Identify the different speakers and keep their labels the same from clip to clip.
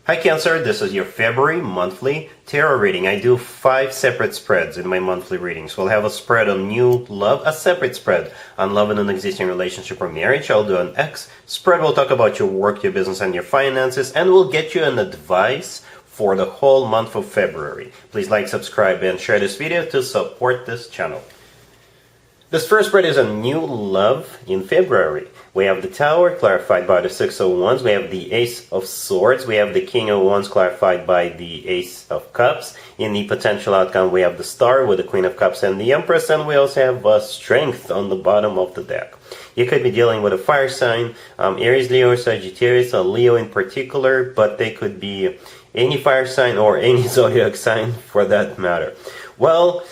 Speaker 1: Hi Cancer, this is your February monthly tarot reading. I do 5 separate spreads in my monthly readings. We'll have a spread on new love, a separate spread on love in an existing relationship or marriage. I'll do an X spread. We'll talk about your work, your business, and your finances, and we'll get you an advice for the whole month of February. Please like, subscribe, and share this video to support this channel. This first spread is a new love in February. We have the Tower, clarified by the Six of Wands. We have the Ace of Swords. We have the King of Wands, clarified by the Ace of Cups. In the potential outcome, we have the Star with the Queen of Cups and the Empress. And we also have Strength on the bottom of the deck. You could be dealing with a fire sign, Aries, Leo, or Sagittarius, a Leo in particular, but they could be any fire sign or any zodiac sign for that matter. Well,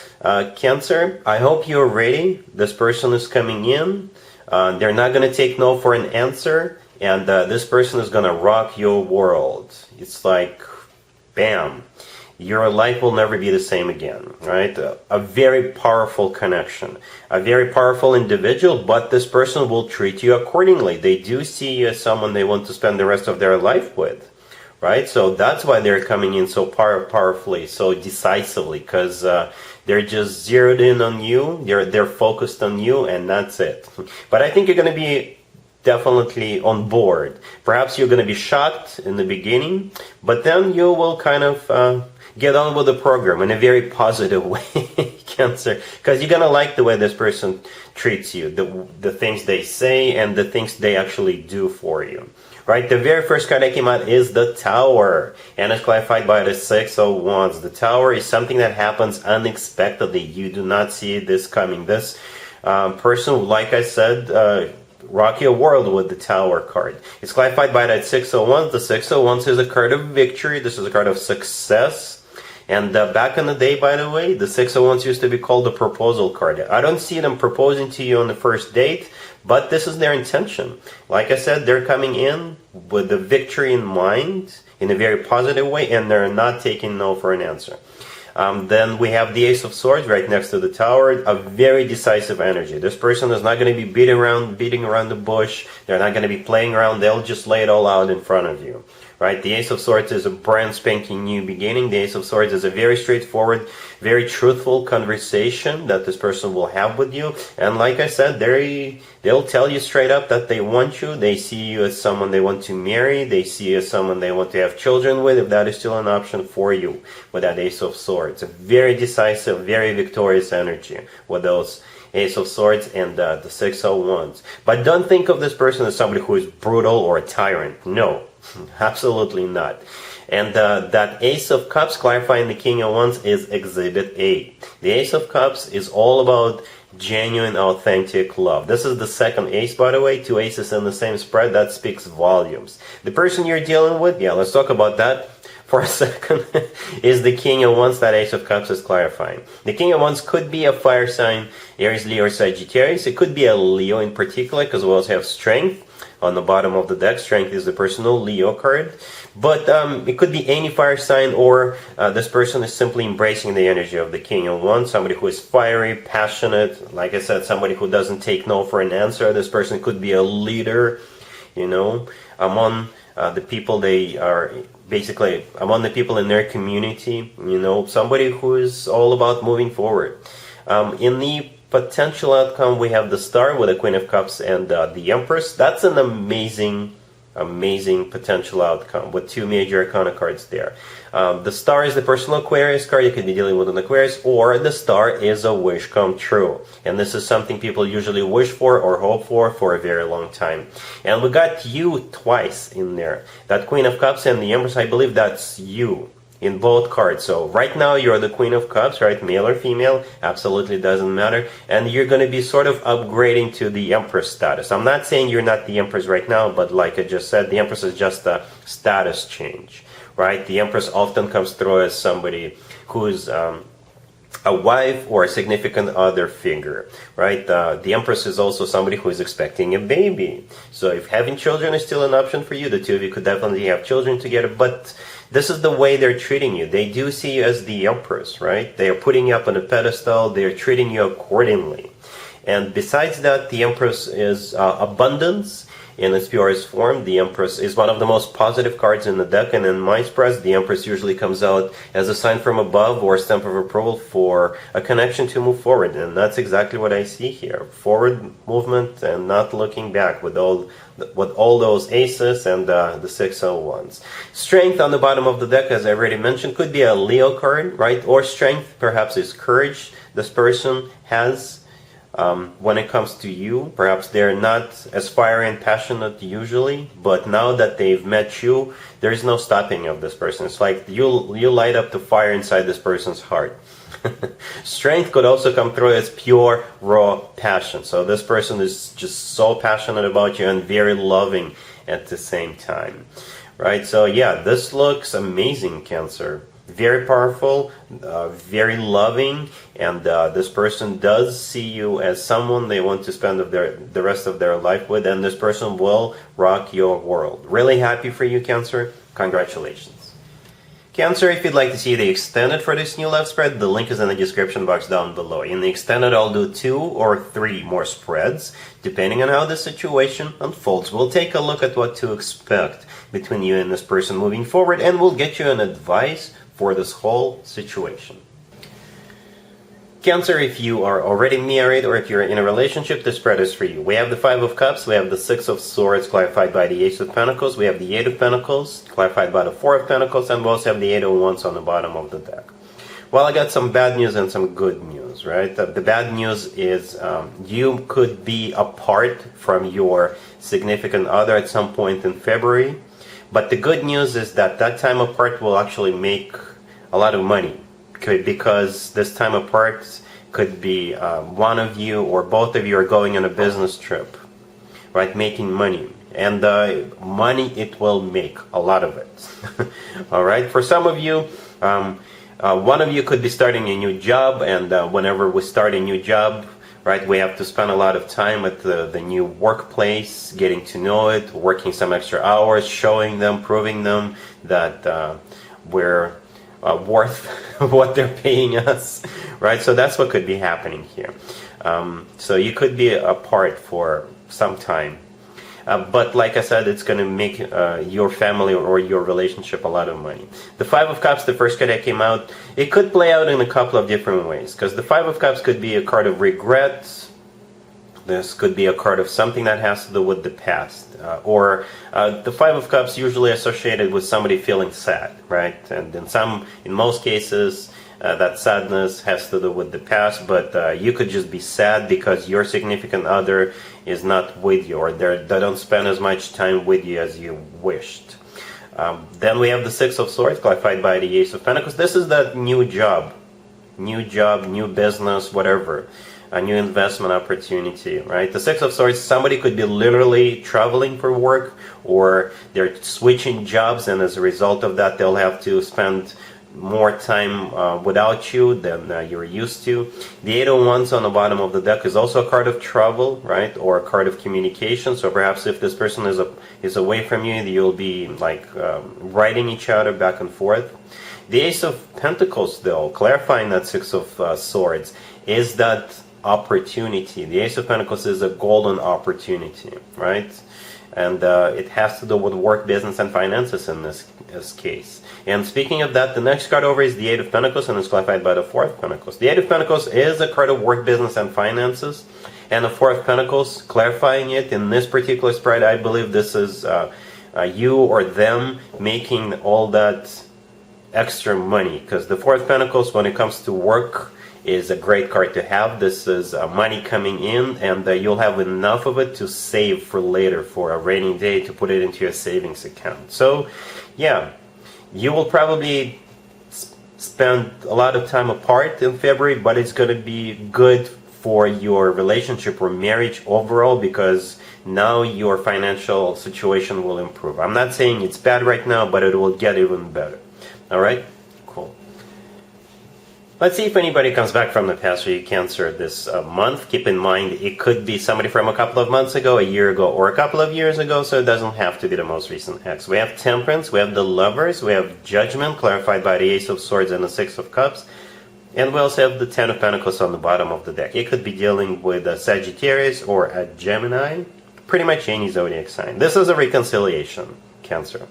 Speaker 1: Cancer, I hope you're ready. This person is coming in. They're not going to take no for an answer. And this person is going to rock your world. It's like, bam. Your life will never be the same again, right? A very powerful connection. A very powerful individual, but this person will treat you accordingly. They do see you as someone they want to spend the rest of their life with. Right, so that's why they're coming in so powerfully, so decisively, because they're just zeroed in on you. They're focused on you, and that's it. But I think you're going to be definitely on board. Perhaps you're going to be shocked in the beginning, but then you will kind of get on with the program in a very positive way, Cancer, because you're going to like the way this person treats you, the things they say, and the things they actually do for you. Right, the very first card that came out is the Tower, and it's clarified by the Six of Wands. The Tower is something that happens unexpectedly. You do not see this coming. This person, like I said, rock your world with the Tower card. It's clarified by that Six of Wands. The Six of Wands is a card of victory. This is a card of success. And back in the day, by the way, the Six of Wands used to be called the proposal card. I don't see them proposing to you on the first date, but this is their intention. Like I said, they're coming in with the victory in mind in a very positive way, and they're not taking no for an answer. Then we have the Ace of Swords right next to the Tower, a very decisive energy. This person is not going to be beating around the bush. They're not going to be playing around. They'll just lay it all out in front of you. Right? The Ace of Swords is a brand spanking new beginning. The Ace of Swords is a very straightforward, very truthful conversation that this person will have with you. And like I said, they'll tell you straight up that they want you. They see you as someone they want to marry. They see you as someone they want to have children with, if that is still an option for you with that Ace of Swords. A very decisive, very victorious energy with those Ace of Swords and the Six of Wands. But don't think of this person as somebody who is brutal or a tyrant. No. Absolutely not. And that Ace of Cups, clarifying the King of Wands, is Exhibit A. The Ace of Cups is all about genuine, authentic love. This is the second ace, by the way. 2 aces in the same spread. That speaks volumes. The person you're dealing with, yeah, let's talk about that for a second, is the King of Wands. That Ace of Cups is clarifying. The King of Wands could be a fire sign, Aries, Leo, or Sagittarius. It could be a Leo in particular, because we also have Strength on the bottom of the deck. Strength is the personal Leo card. But it could be any fire sign, or this person is simply embracing the energy of the King of Wands. Somebody who is fiery, passionate. Like I said, somebody who doesn't take no for an answer. This person could be a leader, you know, among the people they are, basically among the people in their community, you know, somebody who is all about moving forward. In the potential outcome, we have the Star with the Queen of Cups and the Empress. That's an amazing potential outcome with 2 major arcana cards there. The Star is the personal Aquarius card. You could be dealing with an Aquarius, or the Star is a wish come true. And this is something people usually wish for or hope for a very long time. And we got you twice in there. That Queen of Cups and the Empress, I believe that's you in both cards. So right now you're the Queen of Cups, right? Male or female, absolutely doesn't matter. And you're going to be sort of upgrading to the Empress status. I'm not saying you're not the Empress right now, but like I just said, the Empress is just a status change, right? The Empress often comes through as somebody who's a wife or a significant other figure, right? The Empress is also somebody who is expecting a baby. So if having children is still an option for you, the two of you could definitely have children together, but this is the way they're treating you. They do see you as the Empress, right? They are putting you up on a pedestal. They're treating you accordingly. And besides that, the Empress is abundance in its purest form. The Empress is one of the most positive cards in the deck, and in my spreads, the Empress usually comes out as a sign from above or a stamp of approval for a connection to move forward, and that's exactly what I see here. Forward movement and not looking back with all those aces and the 6 of Wands. Strength on the bottom of the deck, as I already mentioned, could be a Leo card, right? Or strength perhaps is courage this person has. When it comes to you, perhaps they're not as fiery and passionate usually, but now that they've met you, there's no stopping of this person. It's like you light up the fire inside this person's heart. Strength could also come through as pure, raw passion. So this person is just so passionate about you and very loving at the same time, right? So yeah, this looks amazing, Cancer. Very powerful, very loving, and this person does see you as someone they want to spend the rest of their life with, and this person will rock your world. Really happy for you, Cancer. Congratulations. Cancer, if you'd like to see the extended for this new love spread, the link is in the description box down below. In the extended, I'll do 2 or 3 more spreads, depending on how the situation unfolds. We'll take a look at what to expect between you and this person moving forward, and we'll get you an advice for this whole situation. Cancer, if you are already married or if you're in a relationship, this spread is for you. We have the 5 of Cups, we have the 6 of Swords clarified by the Ace of Pentacles, we have the 8 of Pentacles clarified by the 4 of Pentacles, and we also have the 8 of Wands on the bottom of the deck. Well, I got some bad news and some good news, right? The bad news is you could be apart from your significant other at some point in February. But the good news is that time apart will actually make a lot of money, because this time apart could be one of you or both of you are going on a business trip, right, making money. And money it will make, a lot of it. All right, for some of you, one of you could be starting a new job, and whenever we start a new job, right, we have to spend a lot of time at the new workplace, getting to know it, working some extra hours, showing them, proving them that we're worth what they're paying us, right? So that's what could be happening here. So you could be apart for some time. But like I said, it's going to make your family or your relationship a lot of money. The 5 of Cups, the first card that came out, it could play out in a couple of different ways. Because the 5 of Cups could be a card of regret. This could be a card of something that has to do with the past. Or the 5 of Cups usually associated with somebody feeling sad, right? And in most cases, that sadness has to do with the past, but you could just be sad because your significant other is not with you, or they don't spend as much time with you as you wished. Then we have the 6 of Swords clarified by the Ace of Pentacles. This is that new job, new business, whatever, a new investment opportunity, right? The 6 of Swords, somebody could be literally traveling for work, or they're switching jobs, and as a result of that, they'll have to spend more time without you than you're used to. The 8 of Wands on the bottom of the deck is also a card of travel, right, or a card of communication. So perhaps if this person is away from you, you'll be like writing each other back and forth. The Ace of Pentacles, though, clarifying that 6 of Swords, is that opportunity. The Ace of Pentacles is a golden opportunity, right? And it has to do with work, business, and finances in this case. And speaking of that, the next card over is the 8 of Pentacles, and it's clarified by the 4 of Pentacles. The 8 of Pentacles is a card of work, business, and finances. And the 4 of Pentacles, clarifying it in this particular spread, I believe this is you or them making all that extra money. Because the 4 of Pentacles, when it comes to work, is a great card to have. This is money coming in, and you'll have enough of it to save for later, for a rainy day, to put it into your savings account. So yeah, you will probably spend a lot of time apart in February, but it's going to be good for your relationship or marriage overall, because now your financial situation will improve. I'm not saying it's bad right now, but it will get even better. All right? Cool. Let's see if anybody comes back from the past for you, Cancer, this month. Keep in mind, it could be somebody from a couple of months ago, a year ago, or a couple of years ago, so it doesn't have to be the most recent ex. We have Temperance, we have the Lovers, we have Judgment, clarified by the Ace of Swords and the 6 of Cups, and we also have the 10 of Pentacles on the bottom of the deck. It could be dealing with a Sagittarius or a Gemini. pretty much any zodiac sign. This is a reconciliation, Cancer.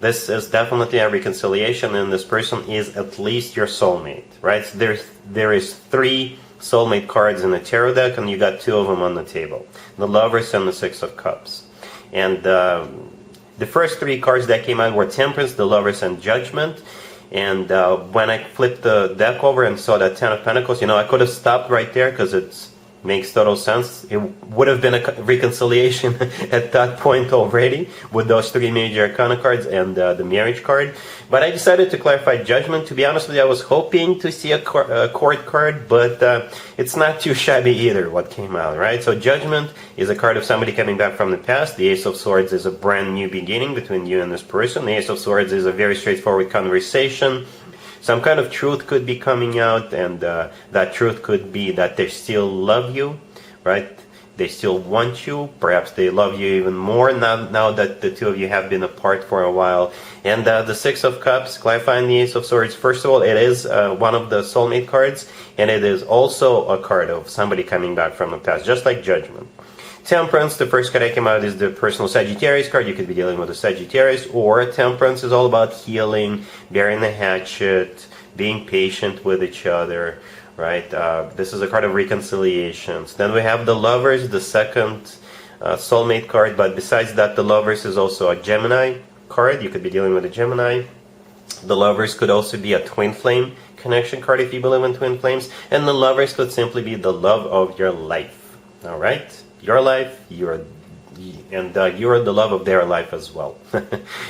Speaker 1: This is definitely a reconciliation, and this person is at least your soulmate, right? So there is 3 soulmate cards in the tarot deck, and you got 2 of them on the table. The Lovers and the Six of Cups. And the first 3 cards that came out were Temperance, the Lovers, and Judgment. And when I flipped the deck over and saw that 10 of Pentacles, I could have stopped right there because it makes total sense. It would have been a reconciliation at that point already with those 3 major arcana cards and the marriage card. But I decided to clarify Judgment. To be honest with you, I was hoping to see a court card, but it's not too shabby either what came out, right? So Judgment is a card of somebody coming back from the past. The Ace of Swords is a brand new beginning between you and this person. The Ace of Swords is a very straightforward conversation. Some kind of truth could be coming out, and that truth could be that they still love you, right? They still want you. Perhaps they love you even more now that the 2 of you have been apart for a while. And the Six of Cups, clarifying the Ace of Swords. First of all, it is one of the soulmate cards, and it is also a card of somebody coming back from the past, just like Judgment. Temperance, the first card that came out, is the personal Sagittarius card. You could be dealing with a Sagittarius, or Temperance is all about healing, burying the hatchet, being patient with each other, right? This is a card of reconciliations. Then we have the Lovers, the second soulmate card, but besides that, the Lovers is also a Gemini card. You could be dealing with a Gemini. The Lovers could also be a twin flame connection card if you believe in twin flames, and the Lovers could simply be the love of your life, all right? Your life, you're the love of their life as well.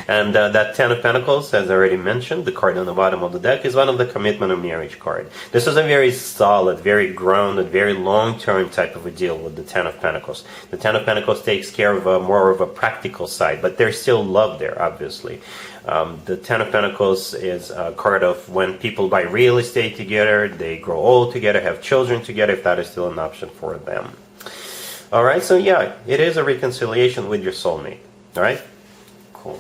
Speaker 1: And that 10 of Pentacles, as I already mentioned, the card on the bottom of the deck, is one of the commitment of marriage card. This is a very solid, very grounded, very long-term type of a deal with the 10 of Pentacles. The 10 of Pentacles takes care of more of a practical side, but there's still love there, obviously. The 10 of Pentacles is a card of when people buy real estate together, they grow old together, have children together, if that is still an option for them. Alright, so yeah, it is a reconciliation with your soulmate. Alright? Cool.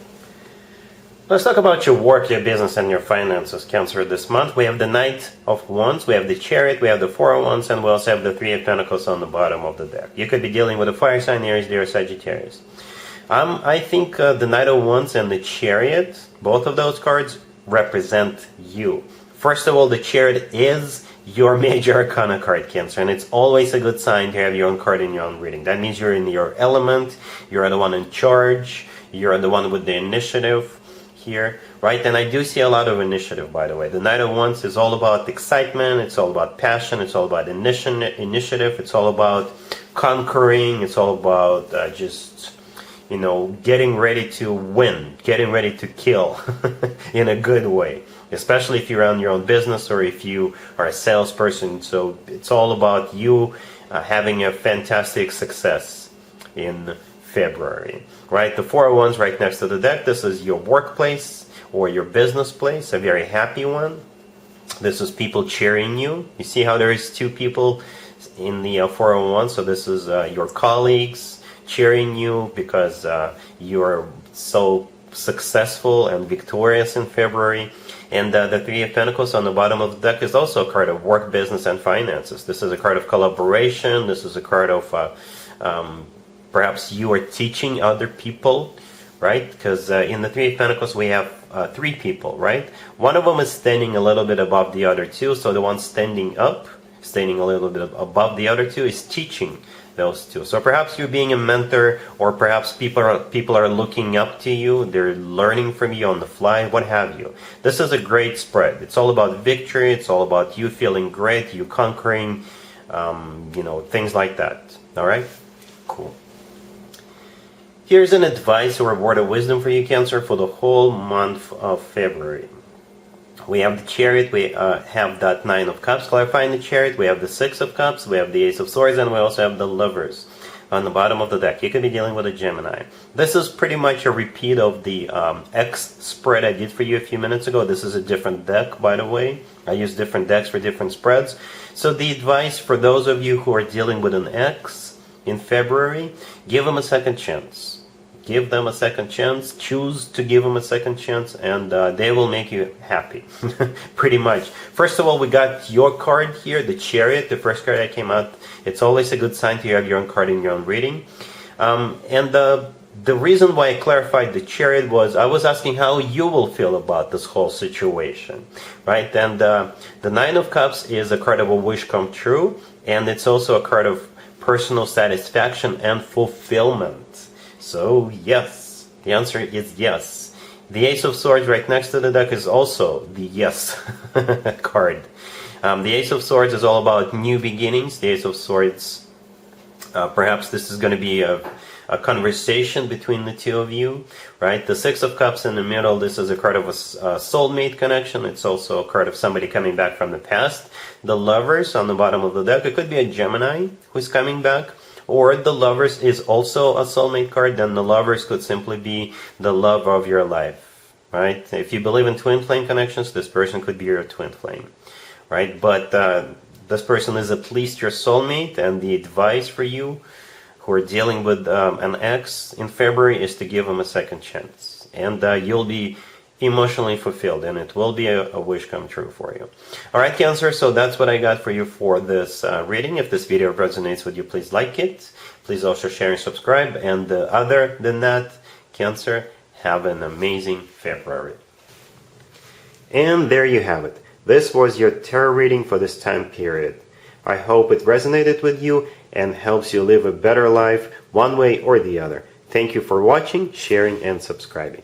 Speaker 1: Let's talk about your work, your business, and your finances, Cancer, this month. We have the Knight of Wands, we have the Chariot, we have the Four of Wands, and we also have the Three of Pentacles on the bottom of the deck. You could be dealing with a fire sign, Aries, Leo, Sagittarius. I think the Knight of Wands and the Chariot, both of those cards represent you. First of all, the Chariot is your major arcana card, Cancer, and it's always a good sign to have your own card in your own reading. That means you're in your element, you're the one in charge, you're the one with the initiative here, right? And I do see a lot of initiative, by the way. The Knight of Wands is all about excitement, it's all about passion, it's all about initiative, it's all about conquering, it's all about just, getting ready to win, getting ready to kill in a good way. Especially if you run your own business or if you are a salesperson. So it's all about you having a fantastic success in February, right? The Four of Wands right next to the deck. This is your workplace or your business place, a very happy one. This is people cheering you. You see how there is 2 people in the Four of Wands. So this is your colleagues cheering you because you're so successful and victorious in February. And the Three of Pentacles on the bottom of the deck is also a card of work, business, and finances. This is a card of collaboration. This is a card of perhaps you are teaching other people, right? Because in the Three of Pentacles we have 3 people, right? One of them is standing a little bit above the other 2. So the one standing up, standing a little bit above the other 2, is teaching those 2. So perhaps you're being a mentor, or perhaps people are looking up to you, they're learning from you on the fly, what have you. This is a great spread. It's all about victory, it's all about you feeling great, you conquering, things like that. Alright? Cool. Here's an advice or a word of wisdom for you, Cancer, for the whole month of February. We have the Chariot, we have that 9 of Cups, clarifying the Chariot, we have the 6 of Cups, we have the Ace of Swords, and we also have the Lovers on the bottom of the deck. You could be dealing with a Gemini. This is pretty much a repeat of the X spread I did for you a few minutes ago. This is a different deck, by the way. I use different decks for different spreads. So the advice for those of you who are dealing with an X in February, give them a second chance. Give them a second chance, choose to give them a second chance, and they will make you happy, pretty much. First of all, we got your card here, the Chariot, the first card that came out. It's always a good sign to have your own card in your own reading. And the reason why I clarified the Chariot was I was asking how you will feel about this whole situation, right? And the Nine of Cups is a card of a wish come true, and it's also a card of personal satisfaction and fulfillment. So yes, the answer is yes. The Ace of Swords right next to the deck is also the yes card. The Ace of Swords is all about new beginnings. The Ace of Swords, perhaps this is going to be a conversation between the two of you, right? The Six of Cups in the middle, this is a card of a soulmate connection. It's also a card of somebody coming back from the past. The Lovers on the bottom of the deck, it could be a Gemini who's coming back, or the Lovers is also a soulmate card. Then the Lovers could simply be the love of your life, right? If you believe in twin flame connections, this person could be your twin flame, right? But this person is at least your soulmate, and the advice for you who are dealing with an ex in February is to give them a second chance, and you'll be emotionally fulfilled, and it will be a wish come true for you. All right, Cancer, so that's what I got for you for this reading. If this video resonates with you, please like it. Please also share and subscribe, and other than that, Cancer, have an amazing February. And there you have it. This was your tarot reading for this time period. I hope it resonated with you and helps you live a better life one way or the other. Thank you for watching, sharing, and subscribing.